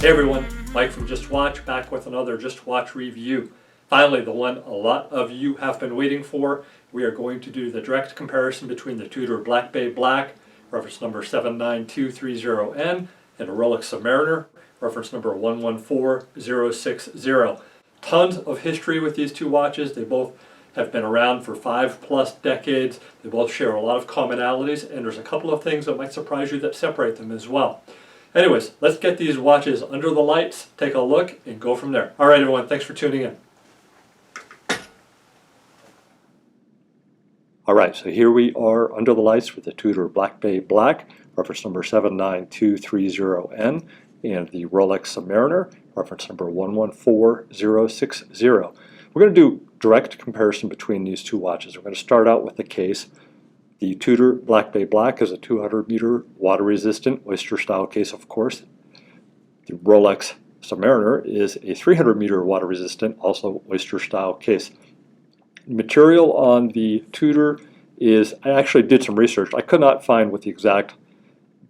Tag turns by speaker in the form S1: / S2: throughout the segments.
S1: Hey everyone, Mike from Just Watch, back with another Just Watch review. Finally, the one a lot of you have been waiting for. We are going to do the direct comparison between the Tudor Black Bay Black, reference number 79230N, and a Rolex Submariner, reference number 114060. Tons of history with these two watches. They both have been around for 5+ decades. They both share a lot of commonalities, and there's a couple of things that might surprise you that separate them as well. Anyways, let's get these watches under the lights, take a look, and go from there. All right, everyone, thanks for tuning in. All right, so here we are under the lights with the Tudor Black Bay Black, reference number 79230N, and the Rolex Submariner, reference number 114060. We're going to do direct comparison between these two watches. We're going to start out with the case. The Tudor Black Bay Black is a 200-meter water-resistant oyster-style case, of course. The Rolex Submariner is a 300-meter water-resistant, also oyster-style case. The material on the Tudor is, I actually did some research. I could not find what the exact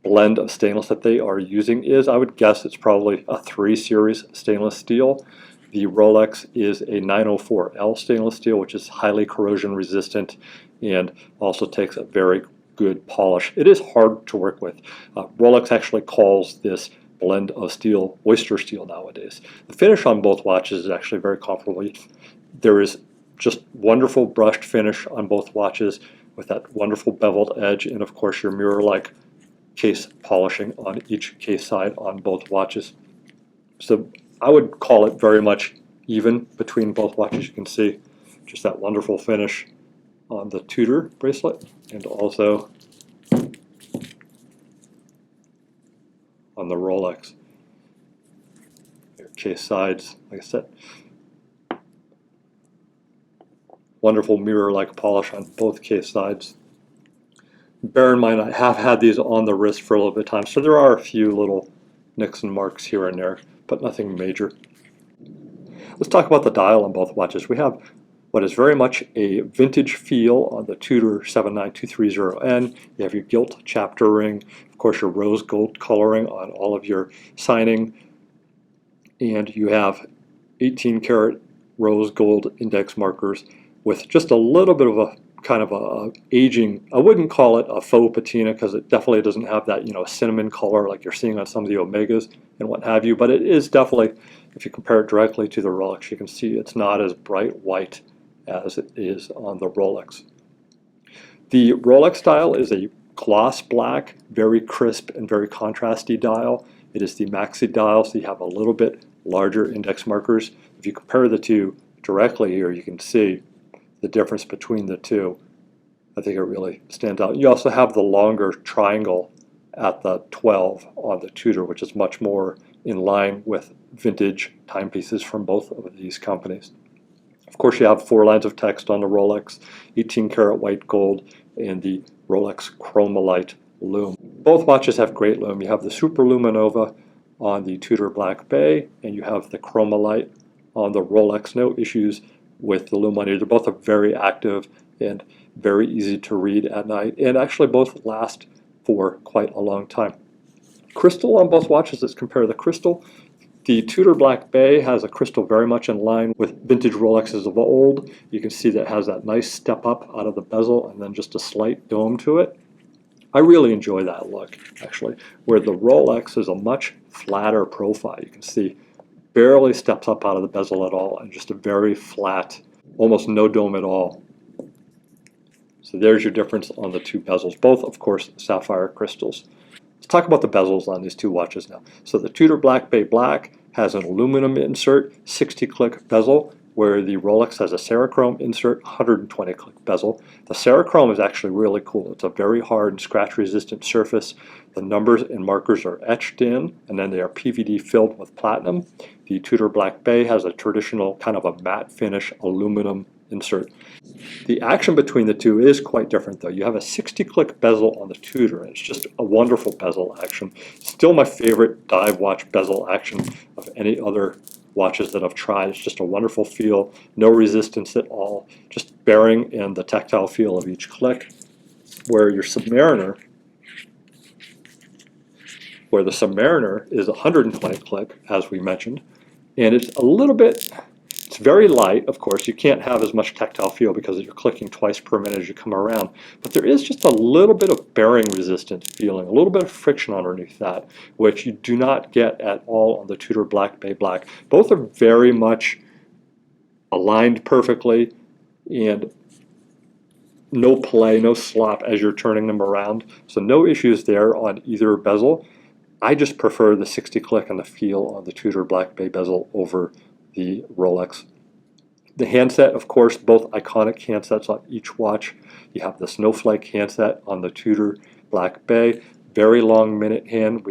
S1: blend of stainless that they are using is. I would guess it's probably a 3 series stainless steel. The Rolex is a 904L stainless steel, which is highly corrosion resistant and also takes a very good polish. It is hard to work with. Rolex actually calls this blend of steel oyster steel nowadays. The finish on both watches is actually very comparable. There is just wonderful brushed finish on both watches with that wonderful beveled edge, and of course your mirror-like case polishing on each case side on both watches. So I would call it very much even between both watches. You can see just that wonderful finish on the Tudor bracelet and also on the Rolex. Your case sides, like I said, wonderful mirror-like polish on both case sides. Bear in mind, I have had these on the wrist for a little bit of time, so there are a few little nicks and marks here and there, but nothing major. Let's talk about the dial on both watches. We have what is very much a vintage feel on the Tudor 79230N. You have your gilt chapter ring, of course your rose gold coloring on all of your signing, and you have 18 karat rose gold index markers with just a little bit of a kind of a aging, I wouldn't call it a faux patina because it definitely doesn't have that, cinnamon color like you're seeing on some of the Omegas and what have you, but it is definitely, if you compare it directly to the Rolex, you can see it's not as bright white as it is on the Rolex. The Rolex dial is a gloss black, very crisp and very contrasty dial. It is the maxi dial, so you have a little bit larger index markers. If you compare the two directly here, you can see the difference between the two. I think it really stands out. You also have the longer triangle at the 12 on the Tudor, which is much more in line with vintage timepieces from both of these companies. Of course, you have 4 lines of text on the Rolex, 18 karat white gold, and the Rolex Chromalite Lume. Both watches have great lume. You have the Super Luminova on the Tudor Black Bay, and you have the Chromalite on the Rolex. No issues with the lume on either. Both are very active and very easy to read at night, and actually both last for quite a long time. Crystal on both watches, let's compare the crystal. The Tudor Black Bay has a crystal very much in line with vintage Rolexes of old. You can see that it has that nice step up out of the bezel and then just a slight dome to it. I really enjoy that look, actually, where the Rolex is a much flatter profile. You can see barely steps up out of the bezel at all and just a very flat, almost no dome at all. So there's your difference on the two bezels, both of course sapphire crystals. Let's talk about the bezels on these two watches now. So the Tudor Black Bay Black has an aluminum insert, 60-click bezel, where the Rolex has a Cerachrome insert, 120-click bezel. The Cerachrome is actually really cool. It's a very hard, scratch-resistant surface. The numbers and markers are etched in, and then they are PVD filled with platinum. The Tudor Black Bay has a traditional kind of a matte finish aluminum insert. The action between the two is quite different though. You have a 60-click bezel on the Tudor, and it's just a wonderful bezel action. Still my favorite dive watch bezel action of any other watches that I've tried. It's just a wonderful feel, no resistance at all, just bearing in the tactile feel of each click, where your Submariner where the Submariner is 120 click, as we mentioned, and it's a little bit, it's very light, of course. You can't have as much tactile feel because you're clicking twice per minute as you come around, but there is just a little bit of bearing resistance feeling, a little bit of friction underneath that, which you do not get at all on the Tudor Black Bay Black. Both are very much aligned perfectly, and no play, no slop as you're turning them around. So no issues there on either bezel. I just prefer the 60 click and the feel on the Tudor Black Bay bezel over the Rolex. The handset, of course, both iconic handsets on each watch. You have the snowflake handset on the Tudor Black Bay, very long minute hand,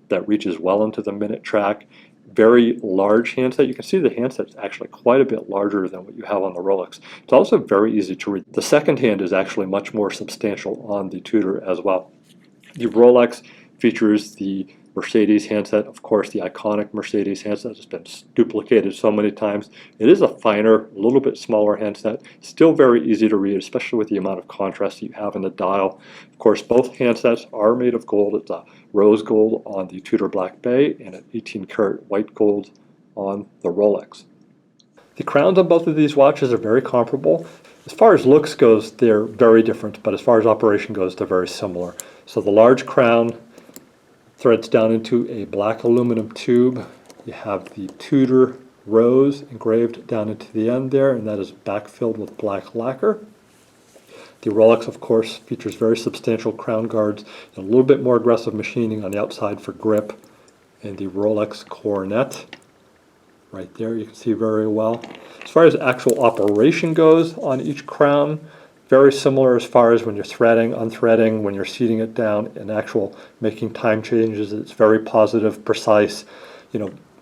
S1: that reaches well into the minute track. Very large handset. You can see the handset's actually quite a bit larger than what you have on the Rolex. It's also very easy to read. The second hand is actually much more substantial on the Tudor as well. The Rolex features the Mercedes handset, of course, the iconic Mercedes handset has been duplicated so many times. It is a finer, a little bit smaller handset, still very easy to read, especially with the amount of contrast you have in the dial. Of course, both handsets are made of gold. It's a rose gold on the Tudor Black Bay and an 18 karat white gold on the Rolex. The crowns on both of these watches are very comparable. As far as looks goes, they're very different, but as far as operation goes, they're very similar. So the large crown threads down into a black aluminum tube. You have the Tudor rose engraved down into the end there, and that is backfilled with black lacquer. The Rolex, of course, features very substantial crown guards and a little bit more aggressive machining on the outside for grip. And the Rolex coronet, right there, you can see very well. As far as actual operation goes on each crown, very similar as far as when you're threading, unthreading, when you're seating it down, and actual making time changes. It's very positive, precise,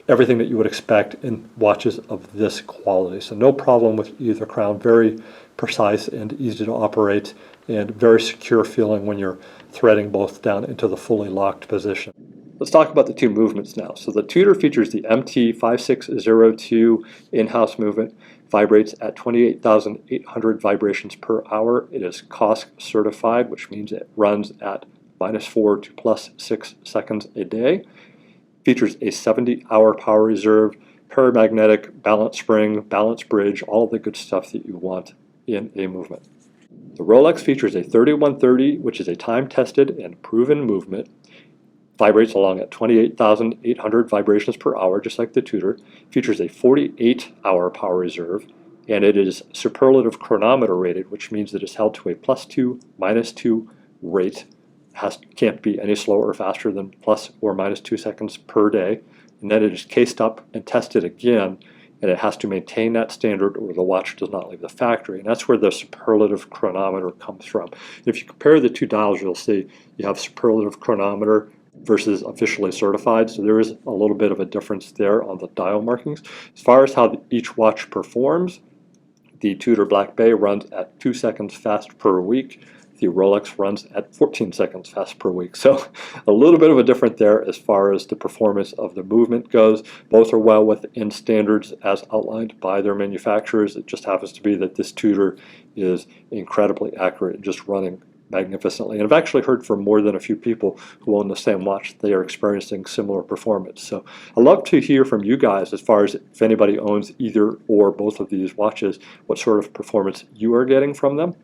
S1: everything that you would expect in watches of this quality. So no problem with either crown. Very precise and easy to operate, and very secure feeling when you're threading both down into the fully locked position. Let's talk about the two movements now. So the Tudor features the MT5602 in-house movement, vibrates at 28,800 vibrations per hour. It is COSC certified, which means it runs at -4 to +6 seconds a day. Features a 70-hour power reserve, paramagnetic, balance spring, balance bridge, all the good stuff that you want in a movement. The Rolex features a 3130, which is a time-tested and proven movement. Vibrates along at 28,800 vibrations per hour, just like the Tudor. Features a 48-hour power reserve, and it is superlative chronometer rated, which means that it's held to a +2, -2 rate. Can't be any slower or faster than + or -2 seconds per day. And then it is cased up and tested again, and it has to maintain that standard or the watch does not leave the factory. And that's where the superlative chronometer comes from. If you compare the two dials, you'll see you have superlative chronometer versus officially certified, so there is a little bit of a difference there on the dial markings. As far as how each watch performs, the Tudor Black Bay runs at 2 seconds fast per week. The Rolex runs at 14 seconds fast per week. So a little bit of a difference there as far as the performance of the movement goes. Both are well within standards as outlined by their manufacturers. It just happens to be that this Tudor is incredibly accurate and just running magnificently. And I've actually heard from more than a few people who own the same watch, they are experiencing similar performance. So I'd love to hear from you guys as far as if anybody owns either or both of these watches, what sort of performance you are getting from them.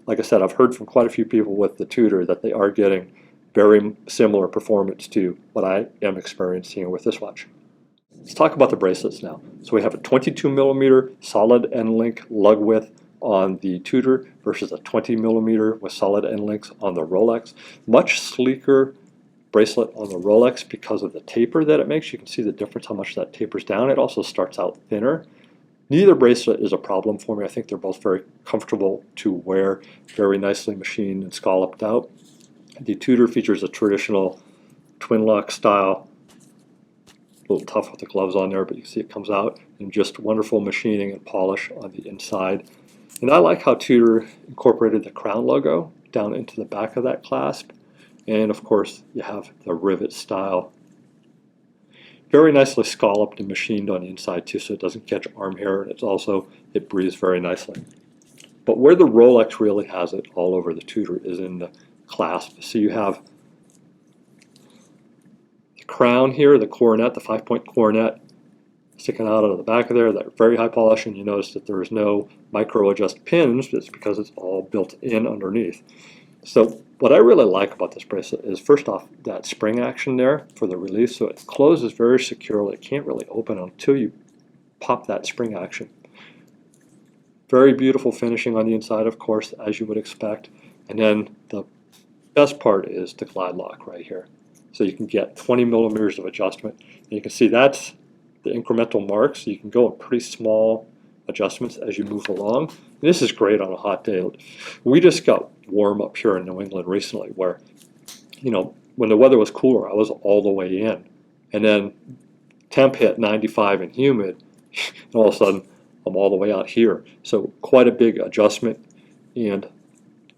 S1: Like I said, I've heard from quite a few people with the Tudor that they are getting very similar performance to what I am experiencing with this watch. Let's talk about the bracelets now. So we have a 22mm solid end link lug width on the Tudor versus a 20mm with solid end links on the Rolex. Much sleeker bracelet on the Rolex because of the taper that it makes. You can see the difference how much that tapers down. It also starts out thinner. Neither bracelet is a problem for me. I think they're both very comfortable to wear, very nicely machined and scalloped out. The Tudor features a traditional twin lock style. A little tough with the gloves on there, but you see it comes out in just wonderful machining and polish on the inside. And I like how Tudor incorporated the crown logo down into the back of that clasp. And of course, you have the rivet style. Very nicely scalloped and machined on the inside too, so it doesn't catch arm hair, and it breathes very nicely. But where the Rolex really has it all over the Tudor is in the clasp. So you have crown here, the coronet, the 5-point coronet, sticking out of the back of there, that very high polish, and you notice that there's no micro adjust pins. It's because it's all built in underneath. So what I really like about this bracelet is, first off, that spring action there for the release, so it closes very securely. It can't really open until you pop that spring action. Very beautiful finishing on the inside, of course, as you would expect. And then the best part is the glide lock right here. So you can get 20 millimeters of adjustment. And you can see that's the incremental marks. So you can go in pretty small adjustments as you move along. And this is great on a hot day. We just got warm up here in New England recently where, when the weather was cooler, I was all the way in. And then temp hit 95 and humid, and all of a sudden I'm all the way out here. So quite a big adjustment, and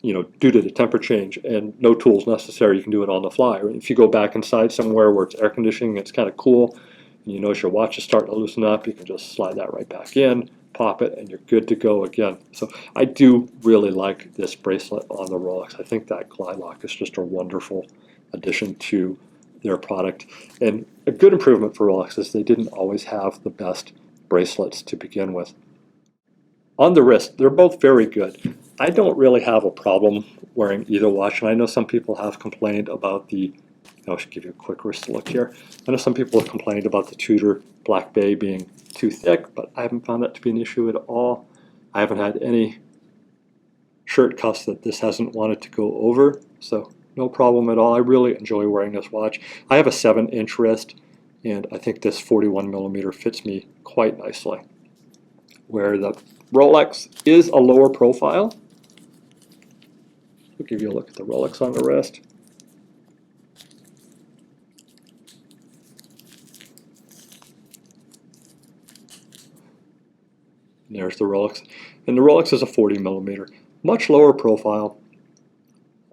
S1: due to the temperature change, and no tools necessary, you can do it on the fly. If you go back inside somewhere where it's air conditioning, it's kind of cool, and you notice your watch is starting to loosen up, you can just slide that right back in, pop it, and you're good to go again. So I do really like this bracelet on the Rolex. I think that glide lock is just a wonderful addition to their product, and a good improvement for Rolex is they didn't always have the best bracelets to begin with. On the wrist, they're both very good. I don't really have a problem wearing either watch, and I know some people have complained about the, I should give you a quick wrist look here. I know some people have complained about the Tudor Black Bay being too thick, but I haven't found that to be an issue at all. I haven't had any shirt cuffs that this hasn't wanted to go over, so no problem at all. I really enjoy wearing this watch. I have a 7-inch wrist, and I think this 41 millimeter fits me quite nicely. Where the Rolex is a lower profile. I'll give you a look at the Rolex on the wrist. And there's the Rolex. And the Rolex is a 40 millimeter. Much lower profile.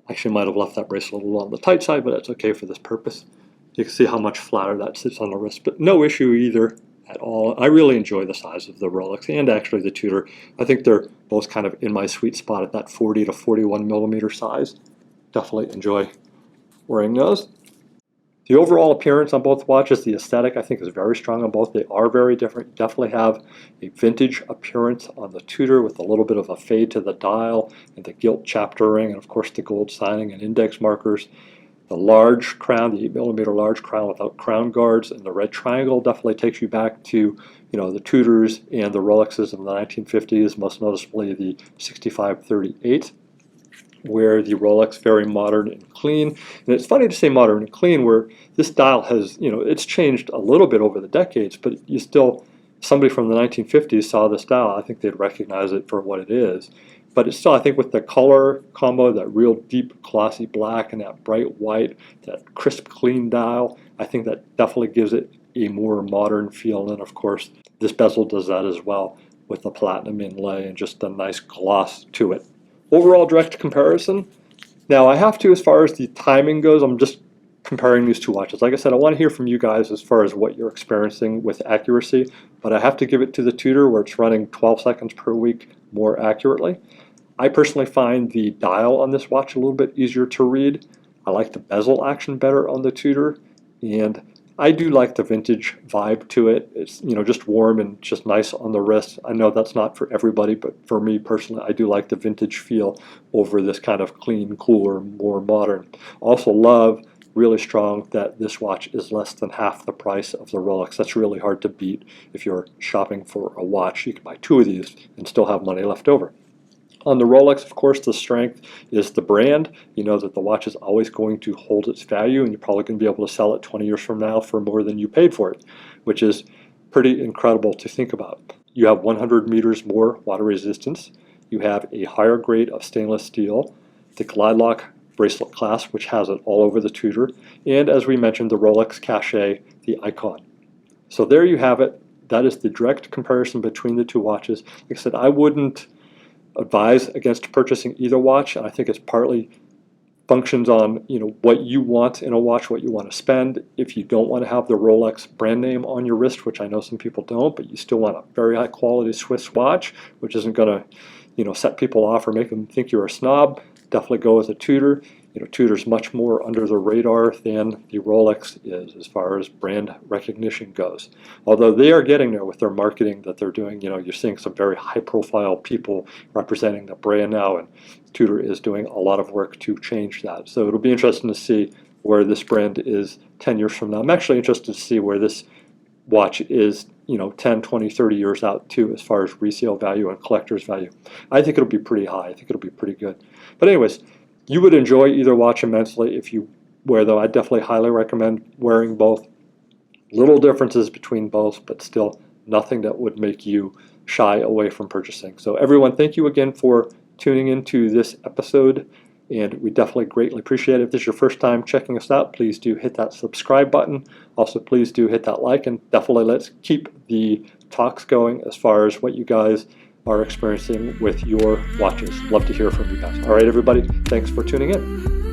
S1: Actually might have left that bracelet a little on the tight side, but that's okay for this purpose. You can see how much flatter that sits on the wrist, but no issue either at all. I really enjoy the size of the Rolex and actually the Tudor. I think they're both kind of in my sweet spot at that 40 to 41 millimeter size. Definitely enjoy wearing those. The overall appearance on both watches, the aesthetic, I think is very strong on both. They are very different. Definitely have a vintage appearance on the Tudor with a little bit of a fade to the dial and the gilt chapter ring, and of course the gold signing and index markers. The large crown, the 8 millimeter large crown without crown guards, and the red triangle definitely takes you back to, the Tudors and the Rolexes of the 1950s, most noticeably the 6538, where the Rolex very modern and clean. And it's funny to say modern and clean, where this dial has, it's changed a little bit over the decades, but you still, somebody from the 1950s saw this dial, I think they'd recognize it for what it is. But it's still, I think, with the color combo, that real deep glossy black and that bright white, that crisp clean dial, I think that definitely gives it a more modern feel. And of course, this bezel does that as well with the platinum inlay and just a nice gloss to it. Overall direct comparison. Now I have to, as far as the timing goes, I'm just comparing these two watches. Like I said, I want to hear from you guys as far as what you're experiencing with accuracy, but I have to give it to the Tudor, where it's running 12 seconds per week more accurately. I personally find the dial on this watch a little bit easier to read. I like the bezel action better on the Tudor, and I do like the vintage vibe to it. It's, just warm and just nice on the wrist. I know that's not for everybody, but for me personally, I do like the vintage feel over this kind of clean, cooler, more modern. Also love, really strong, that this watch is less than half the price of the Rolex. That's really hard to beat. If you're shopping for a watch, you can buy 2 of these and still have money left over. On the Rolex, of course, the strength is the brand. You know that the watch is always going to hold its value, and you're probably going to be able to sell it 20 years from now for more than you paid for it, which is pretty incredible to think about. You have 100 meters more water resistance. You have a higher grade of stainless steel, the glide lock bracelet clasp, which has it all over the Tudor, and as we mentioned, the Rolex cachet, the icon. So there you have it. That is the direct comparison between the two watches. Like I said, I wouldn't advise against purchasing either watch, and I think it's partly functions on what you want in a watch, what you want to spend. If you don't want to have the Rolex brand name on your wrist, which I know some people don't, but you still want a very high quality Swiss watch, which isn't going to set people off or make them think you're a snob, definitely go with a Tudor. Tudor's much more under the radar than the Rolex is as far as brand recognition goes. Although they are getting there with their marketing that they're doing. You're seeing some very high-profile people representing the brand now, and Tudor is doing a lot of work to change that. So it'll be interesting to see where this brand is 10 years from now. I'm actually interested to see where this watch is 10, 20, 30 years out too, as far as resale value and collector's value. I think it'll be pretty high. I think it'll be pretty good. But anyways, you would enjoy either watch immensely if you wear them. I definitely highly recommend wearing both. Little differences between both, but still nothing that would make you shy away from purchasing. So everyone, thank you again for tuning into this episode, and we definitely greatly appreciate it. If this is your first time checking us out, please do hit that subscribe button. Also, please do hit that like, and definitely let's keep the talks going as far as what you guys are experiencing with your watches. Love to hear from you guys. All right, everybody, thanks for tuning in.